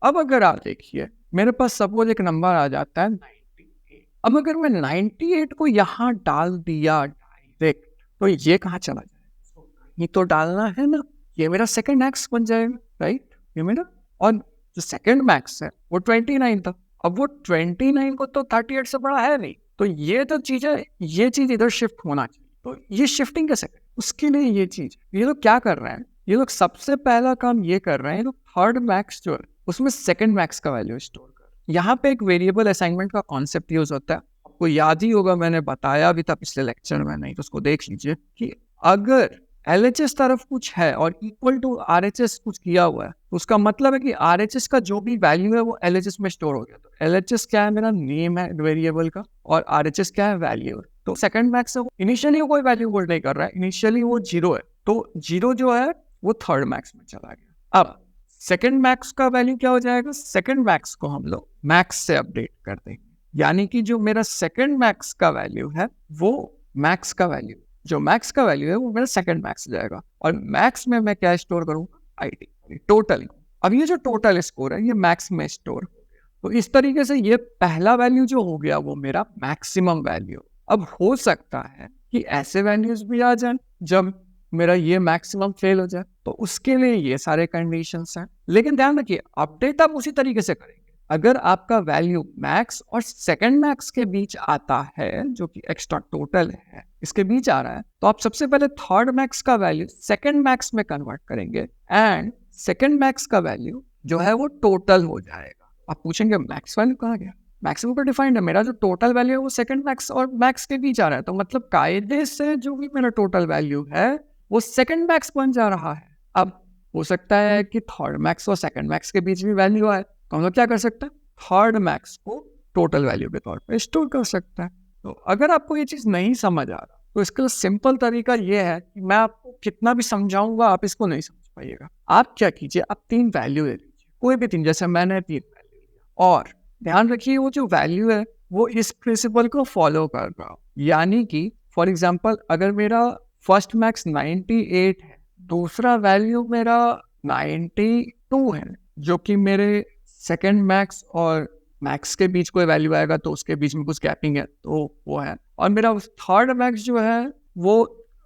अब अगर आप देखिए मेरे पास सपोज एक नंबर आ जाता है 98, अब अगर मैं 98 को यहाँ डाल दिया डायरेक्ट, तो ये कहाँ चला जाएगा, ये तो डालना है ना, ये मेरा सेकंड मैक्स बन जाएगा, राइट? ये मेरा, और जो सेकंड मैक्स है वो 29 था, अब वो 29 को तो 38 से बड़ा है नहीं, तो ये तो चीज है, ये चीज इधर शिफ्ट होना चाहिए। तो ये शिफ्टिंग कैसे करें, उसके लिए ये चीज, ये लोग क्या कर रहे हैं, ये लोग सबसे पहला काम ये कर रहे हैं, लोग थर्ड मैक्स जो है उसमें सेकंड मैक्स का वैल्यू स्टोर कर। यहाँ पे एक वेरिएबल असाइनमेंट का कॉन्सेप्ट यूज होता है, आपको याद ही होगा, मैंने बताया भी था पिछले लेक्चर में, नहीं तो उसको देख लीजिए कि अगर LHS तरफ कुछ है और इक्वल टू RHS कुछ किया हुआ है, तो उसका मतलब है कि RHS का जो भी वैल्यू है वो LHS में स्टोर हो गया। तो LHS क्या है, मेरा नेम है वेरिएबल का, और RHS क्या है, वैल्यू है। तो सेकंड मैक्स है, इनिशियली कोई वैल्यू होल्ड नहीं कर रहा है, इनिशियली वो 0 है, तो 0 जो है वो थर्ड मैक्स में चला गया। अब सेकंड मैक्स का वैल्यू क्या हो जाएगा, सेकंड मैक्स को हम लोग मैक्स से अपडेट कर देंगे, यानी कि जो मेरा सेकंड मैक्स का वैल्यू है वो मैक्स का वैल्यू, जो मैक्स का वैल्यू है वो मेरा सेकंड मैक्स जाएगा, और मैक्स में मैं क्या स्टोर करूंगा, आईडी, टोटल। अब ये जो टोटल स्कोर है ये मैक्स में स्टोर हो गया। तो इस तरीके से ये पहला वैल्यू जो हो गया वो मेरा मैक्सिमम वैल्यू। अब हो सकता है कि ऐसे वैल्यूज भी आ जाए जब मेरा ये मैक्सिमम फेल हो जाए, तो उसके लिए ये सारे कंडीशंस हैं। लेकिन ध्यान रखिए अपडेट आप उसी तरीके से करेंगे, अगर आपका वैल्यू मैक्स और सेकंड मैक्स के बीच आता है, जो कि एक्स्ट्रा टोटल है, इसके बीच आ रहा है, तो आप सबसे पहले थर्ड मैक्स का वैल्यू सेकंड मैक्स में कन्वर्ट करेंगे, एंड सेकंड मैक्स का वैल्यू जो है वो टोटल हो जाएगा। आप पूछेंगे मैक्स वैल्यू कहाँ गया, मैक्सिमम पर डिफाइंड है, मेरा जो टोटल वैल्यू है वो सेकंड मैक्स और मैक्स के बीच आ रहा है, तो मतलब कायदे से जो भी मेरा टोटल वैल्यू है वो सेकंड मैक्स बन जा रहा है। अब हो सकता है कि थर्ड मैक्स और सेकंड मैक्स के बीच भी वैल्यू आए, तो हम लोग क्या कर सकते हैं, थर्ड मैक्स को टोटल वैल्यू के तौर पे स्टोर कर सकता है। तो अगर आपको ये चीज़ नहीं समझ आ रहा तो इसका सिंपल तरीका ये है कि मैं आपको कितना भी समझाऊंगा आप इसको नहीं समझ पाइएगा। आप क्या कीजिए, आप 3 वैल्यू ले लीजिए, कोई भी 3, जैसे मैंने 3 वैल्यू लिया, और ध्यान रखिए वो जो वैल्यू है वो इस प्रिंसिपल को फॉलो कर रहा हो। यानी कि फॉर एग्जाम्पल अगर मेरा फर्स्ट मैक्स 98 है, दूसरा वैल्यू मेरा 92 है, जो कि मेरे सेकेंड मैक्स और मैक्स के बीच कोई वैल्यू आएगा तो उसके बीच में कुछ गैपिंग है तो वो है, और मेरा थर्ड मैक्स जो है वो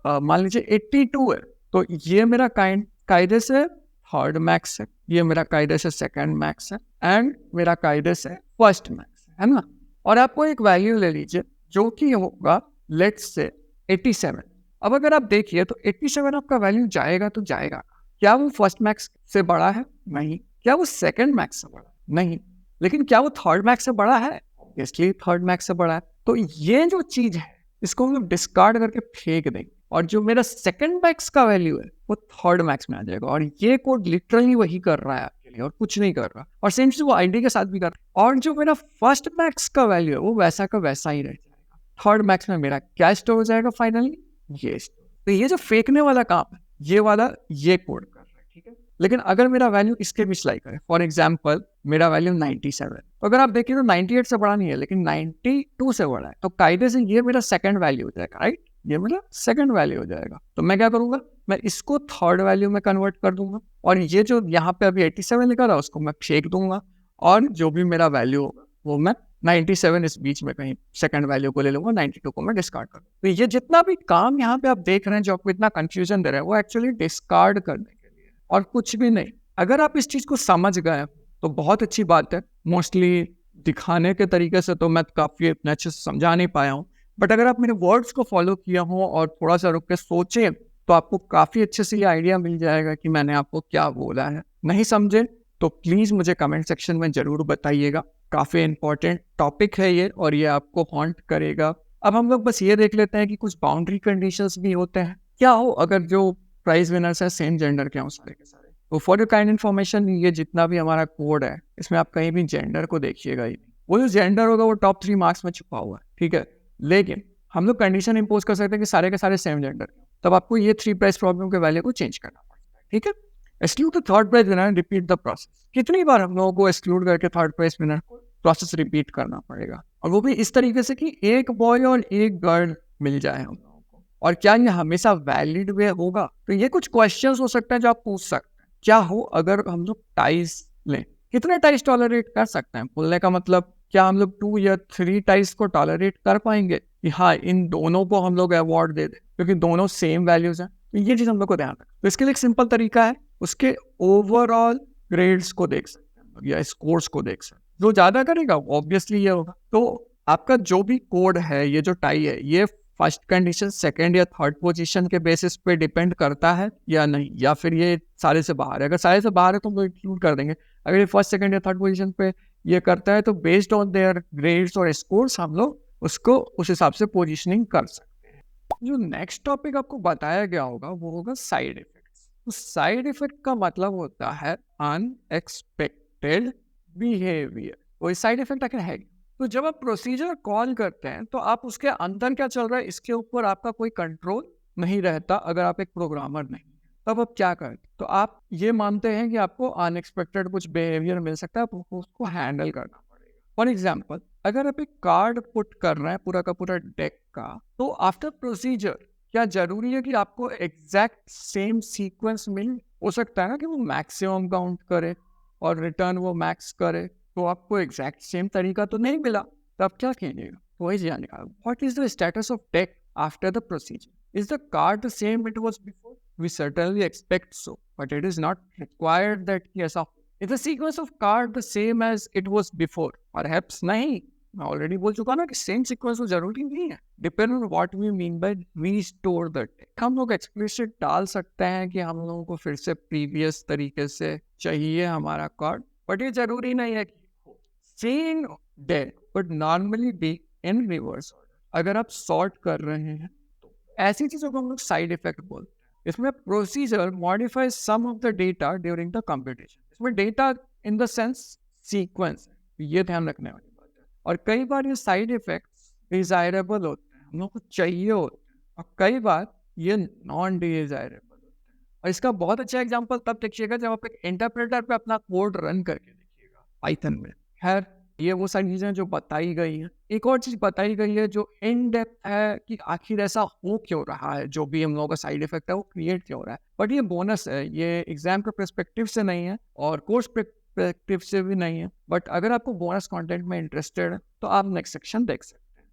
मान लीजिए 82 है, तो ये मेरा कायदे से थर्ड मैक्स है, ये मेरा कायदे से सेकेंड मैक्स है, एंड मेरा कायदे से फर्स्ट मैक्स है ना। और आपको एक वैल्यू ले लीजिए जो कि होगा लेट्स से 87। अब अगर आप देखिए तो 87 आपका वैल्यू जाएगा तो जाएगा, क्या वो फर्स्ट मैक्स से बड़ा है? नहीं। क्या वो सेकेंड मैक्स से बड़ा? नहीं। लेकिन क्या वो थर्ड मैक्स से बड़ा है? ऑब्वियसली थर्ड मैक्स से बड़ा है। तो ये जो चीज है इसको हम लोग डिस्कार्ड करके फेंक देंगे, और जो मेरा सेकंड मैक्स का वैल्यू है वो थर्ड मैक्स में आ जाएगा, और ये कोड लिटरली वही कर रहा है आपके लिए और कुछ नहीं कर रहा, और सेम चीज वो आईडी के साथ भी कर रहा है। और जो मेरा फर्स्ट मैक्स का वैल्यू है वो वैसा का वैसा ही रह जाएगा। थर्ड मैक्स में मेरा क्या स्टोर हो जाएगा फाइनली? ये स्टोर। तो ये जो फेंकने वाला काम है ये वाला ये कोड कर रहा है, ठीक है। लेकिन अगर मेरा वैल्यू इसके बीच लाई करे, फॉर एग्जाम्पल मेरा वैल्यू 97, तो अगर आप देखिए तो 98 से बड़ा नहीं है लेकिन 92 से बड़ा है, तो कायदे से ये मेरा सेकंड वैल्यू हो जाएगा, राइट? ये मेरा सेकंड वैल्यू हो जाएगा। तो मैं क्या करूंगा, मैं इसको थर्ड वैल्यू में कन्वर्ट कर दूंगा, और ये जो यहाँ पे अभी 87 लिखा रहा उसको मैं फेंक दूंगा, और जो भी मेरा वैल्यू होगा वो मैं 97 इस बीच में कहीं सेकंड वैल्यू को ले लूंगा, 92 को मैं डिस्कार्ड कर दूंगा। तो ये जितना भी काम यहाँ पे आप देख रहे हैं जो आपको इतना कंफ्यूजन दे रहा है वो एक्चुअली डिस्कार्ड करने के लिए और कुछ भी नहीं। अगर आप इस चीज को समझ गए तो बहुत अच्छी बात है। मोस्टली दिखाने के तरीके से तो मैं काफी इतना अच्छे से समझा नहीं पाया हूँ, बट अगर आप मेरे वर्ड्स को फॉलो किया हो और थोड़ा सा रुक के सोचें तो आपको काफी अच्छे से ये आइडिया मिल जाएगा कि मैंने आपको क्या बोला है। नहीं समझे तो प्लीज मुझे कमेंट सेक्शन में जरूर बताइएगा। काफी इंपॉर्टेंट टॉपिक है ये और ये आपको हॉन्ट करेगा। अब हम लोग बस ये देख लेते हैं कि कुछ बाउंड्री कंडीशंस भी होते हैं। क्या हो अगर जो प्राइज विनर्स है सेम जेंडर के हों सारे के सारे? तो फॉर योर काइंड इन्फॉर्मेशन, ये जितना भी हमारा कोड है इसमें आप कहीं भी जेंडर को देखिएगा ही नहीं। वो जो जेंडर होगा वो टॉप 3 मार्क्स में छुपा हुआ है, ठीक है। लेकिन हम लोग कंडीशन इंपोज कर सकते हैं कि सारे के सारे सेम जेंडर, तब आपको ये 3 प्राइस प्रॉब्लम के वैल्यू को चेंज करना पड़ता है, ठीक है। Exclude the third price winner, repeat the process. कितनी बार हम लोगों को एक्सक्लूड करके थर्ड प्राइस विनर को प्रोसेस रिपीट करना पड़ेगा, और वो भी इस तरीके से कि एक बॉय और एक गर्ल मिल जाए हम लोगों को। और क्या ये हमेशा वैलिड वे होगा? तो ये कुछ क्वेश्चंस हो सकते हैं जो आप पूछ सकते हैं। क्या हो अगर हम लोग टाइज लें? कितने टाइज टॉलरेट कर सकते हैं? बोलने का मतलब क्या हम लोग 2 या 3 टाइज को टॉलरेट कर पाएंगे कि हाँ इन दोनों को हम लोग अवार्ड दे दें क्योंकि दोनों सेम वैल्यूज हैं? तो ये चीज हम लोग को ध्यान रखना। तो इसके लिए एक सिंपल तरीका है, उसके ओवरऑल ग्रेड्स को देख सकते हैं या स्कोर्स को देख सकते हैं। जो ज्यादा करेगा ऑब्वियसली ये होगा। तो आपका जो भी कोड है, ये जो टाई है, ये फर्स्ट कंडीशन, सेकंड या थर्ड पोजीशन के बेसिस पे डिपेंड करता है या नहीं, या फिर ये सारे से बाहर है? अगर सारे से बाहर है तो हम लोग इंक्लूड कर देंगे। अगर ये फर्स्ट सेकंड या थर्ड पोजीशन पे ये करता है तो बेस्ड ऑन देयर ग्रेड्स और स्कोर्स हम लोग उसको उस हिसाब से पोजीशनिंग कर सकते हैं। जो नेक्स्ट टॉपिक आपको बताया गया होगा वो होगा साइड इफेक्ट्स। तो साइड इफेक्ट का मतलब होता है अनएक्सपेक्टेड बिहेवियर। कोई साइड इफेक्ट अगर है तो जब आप प्रोसीजर कॉल करते हैं तो आप उसके अंदर क्या चल रहा है इसके ऊपर आपका कोई कंट्रोल नहीं रहता। अगर आप एक प्रोग्रामर नहीं तब आप क्या करते? तो आप ये मानते हैं कि आपको अनएक्सपेक्टेड कुछ बिहेवियर मिल सकता है, आपको उसको हैंडल करना पड़ेगा। फॉर एग्जाम्पल, अगर आप एक कार्ड पुट कर रहे हैं पूरा का पूरा डेक का, तो आफ्टर प्रोसीजर क्या जरूरी है कि आपको एग्जैक्ट सेम सीक्वेंस मिले? हो सकता है ना कि वो मैक्सिमम काउंट करे और रिटर्न वो मैक्स करे, तो आपको एग्जैक्ट सेम तरीका तो नहीं मिला, तो आप क्या कीजिएगा? वही जाने का what is the status of deck after the procedure? Is the card the same it was before? We certainly expect so, but it is not required that yes, is the sequence of card the same as it was before? Perhaps नहीं। मैं ऑलरेडी बोल चुका ना कि सेम सीक्वेंस तो जरूरी नहीं है। Depend on what we mean by restore the deck. हम लोग एक्सप्लिसिट डाल सकते हैं कि हम लोगों को फिर से प्रीवियस तरीके से चाहिए हमारा कार्ड, बट ये जरूरी नहीं है कि same deck but normally be in reverse order. अगर आप सॉर्ट कर रहे हैं तो ऐसी चीजों को हम लोग साइड इफेक्ट बोलते हैं। इसमें procedure modifies some of the data during the computation. इसमें data in the sense sequence है, ये ध्यान रखने वाली बात है। और कई बार ये साइड इफेक्ट्स डिजायरेबल होते हैं, हम लोग को चाहिए होते हैं, और कई बार ये नॉन डिजायरेबल होते हैं। और इसका बहुत अच्छा एग्जांपल तब देखिएगा जब आप एक इंटरप्रेटर पे अपना कोड रन करके देखिएगा पाइथन में। खैर, ये वो सारी चीजें जो बताई गई हैं। एक और चीज बताई गई है जो इन डेप्थ है कि आखिर ऐसा हो क्यों रहा है, जो भी हम लोगों का साइड इफेक्ट है वो क्रिएट क्यों हो रहा है। बट ये बोनस है, ये एग्जाम के पर्सपेक्टिव से नहीं है और कोर्स पर्सपेक्टिव से भी नहीं है। बट अगर आपको बोनस कंटेंट में इंटरेस्टेड है तो आप नेक्स्ट सेक्शन देख सकते हैं।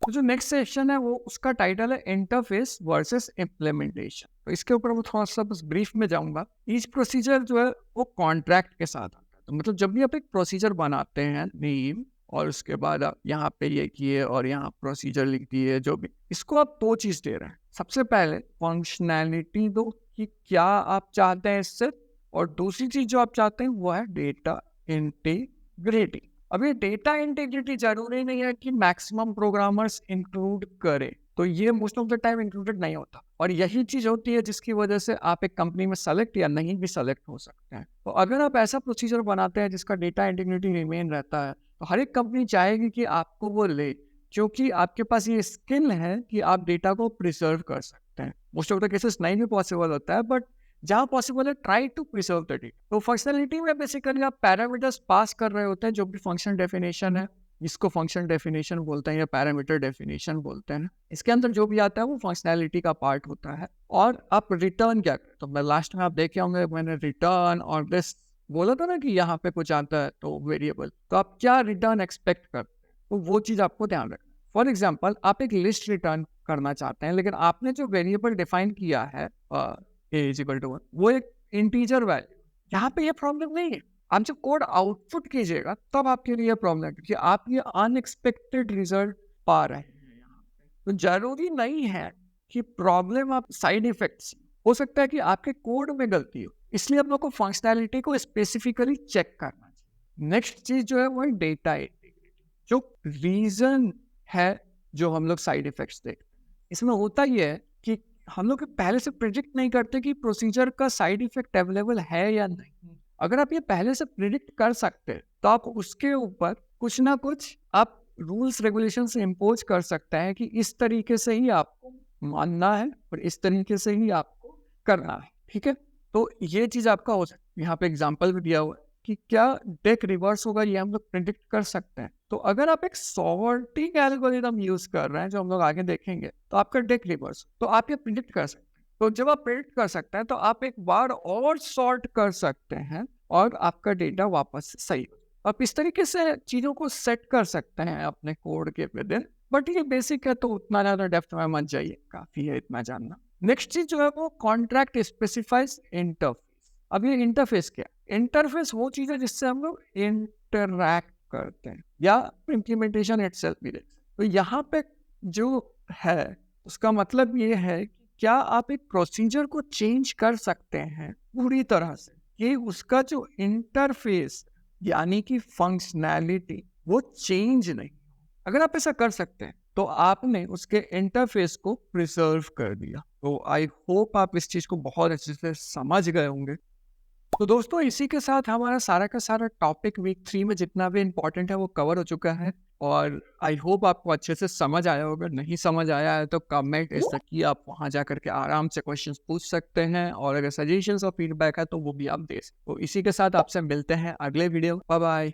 तो जो नेक्स्ट सेक्शन है वो उसका टाइटल है इंटरफेस वर्सेस इम्प्लीमेंटेशन। तो इसके ऊपर वो थोड़ा सा बस ब्रीफ में जाऊंगा। ईच प्रोसीजर जो है वो कॉन्ट्रैक्ट के साथ आता है। तो मतलब जब भी आप एक प्रोसीजर बनाते हैं नेम, और उसके बाद आप यहाँ पे ये किए और यहाँ प्रोसीजर लिख दिए, जो भी, इसको आप दो चीज दे रहे हैं। सबसे पहले फंक्शनैलिटी दो कि क्या आप चाहते हैं इससे, और दूसरी चीज जो आप चाहते हैं वो है डेटा इंटीग्रिटी। अब ये डेटा इंटीग्रिटी जरूरी नहीं है कि मैक्सिमम प्रोग्रामर्स इंक्लूड करें, तो ये most of the time included नहीं होता, और यही चीज होती है जिसकी वजह से आप एक कंपनी में सेलेक्ट या नहीं भी सेलेक्ट हो सकते हैं। तो अगर आप ऐसा प्रोसीजर बनाते हैं जिसका डेटा इंटीग्रिटी रिमेन रहता है, तो हर एक कंपनी चाहेगी कि आपको वो ले, क्योंकि आपके पास ये स्किल है कि आप डेटा को प्रिजर्व कर सकते हैं। मोस्ट ऑफ द केसेस नहीं भी पॉसिबल होता है, बट जहाँ पॉसिबल है try to preserve the data. तो फंक्शनलिटी में बेसिकली आप पैरामीटर्स पास कर रहे होते हैं, जो भी फंक्शन डेफिनेशन है, इसको फंक्शन डेफिनेशन बोलते हैं या पैरामीटर डेफिनेशन बोलते हैं। इसके अंदर जो भी आता है वो फंक्शनैलिटी का पार्ट होता है। और आप रिटर्न क्या करें, तो मैं लास्ट में आप देखे होंगे मैंने रिटर्न और दिस बोला था ना कि यहाँ पे कुछ आता है तो वेरिएबल, तो आप क्या रिटर्न एक्सपेक्ट करते हैं, तो वो चीज आपको ध्यान रखना। फॉर एग्जाम्पल, आप एक लिस्ट रिटर्न करना चाहते हैं, लेकिन आपने जो वेरिएबल डिफाइन किया है a=1, वो एक इंटीजर वैल्यू। यहाँ पे ये प्रॉब्लम नहीं है। आप जब कोड आउटपुट कीजिएगा तब आपके लिए प्रॉब्लम है, क्योंकि आप ये अनएक्सपेक्टेड रिजल्ट पा रहे हैं यहाँ पे। तो जरूरी नहीं है कि प्रॉब्लम आप साइड इफेक्ट्स, हो सकता है कि आपके कोड में गलती हो, इसलिए आप लोग को फंक्शनैलिटी को स्पेसिफिकली चेक करना चाहिए। नेक्स्ट चीज जो है वो है डेटा इंटीग्रिटी, जो रीजन है जो हम लोग साइड इफेक्ट्स देखते हैं। इसमें होता ही है कि हम लोग पहले से प्रिडिक्ट नहीं करते कि प्रोसीजर का साइड इफेक्ट अवेलेबल है या नहीं। अगर आप ये पहले से प्रिडिक्ट कर सकते हैं तो आप उसके ऊपर कुछ ना कुछ आप रूल्स रेगुलेशन से इम्पोज कर सकते हैं कि इस तरीके से ही आपको मानना है और इस तरीके से ही आपको करना है। ठीक है, तो ये चीज आपका हो सकता है। यहाँ पे एग्जाम्पल भी दिया हुआ है कि क्या डेक रिवर्स होगा, ये हम लोग प्रिडिक्ट कर सकते हैं। तो अगर आप एक सॉर्टिंग एल्गोरिथम यूज कर रहे हैं, जो हम लोग आगे देखेंगे, तो आपका डेक रिवर्स, तो आप ये प्रिडिक्ट कर सकते हैं। तो जब आप प्रिडिक्ट कर सकते हैं तो आप एक बार और सॉर्ट कर सकते हैं और आपका डेटा वापस सही हो। आप इस तरीके से चीजों को सेट कर सकते हैं अपने कोड के विद इन। बट ये बेसिक है, तो उतना ज्यादा डेप्थ में मत जाइए, काफी है इतना जानना। नेक्स्ट चीज जो है वो कॉन्ट्रैक्ट स्पेसिफाइज इंटरफेस। अब ये इंटरफेस क्या है? इंटरफेस वो चीज है जिससे हम लोग इंटरैक्ट करते हैं, या इम्प्लीमेंटेशन इटसेल्फ भी देख। तो यहाँ पे जो है उसका मतलब ये है कि क्या आप एक प्रोसीजर को चेंज कर सकते हैं पूरी तरह से, कि उसका जो इंटरफेस यानी कि फंक्शनैलिटी वो चेंज नहीं। अगर आप ऐसा कर सकते हैं तो आपने उसके इंटरफेस को प्रिजर्व कर दिया। तो आई होप आप इस चीज को बहुत अच्छे से समझ गए होंगे। तो दोस्तों, इसी के साथ हमारा सारा का सारा टॉपिक वीक 3 में जितना भी इम्पोर्टेंट है वो कवर हो चुका है, और आई होप आपको अच्छे से समझ आया होगा। नहीं समझ आया है तो कमेंट ऐसा कि आप वहां जा करके आराम से क्वेश्चंस पूछ सकते हैं, और अगर सजेशंस और फीडबैक है तो वो भी आप दे सकते। तो इसी के साथ आपसे मिलते हैं अगले वीडियो। Bye bye.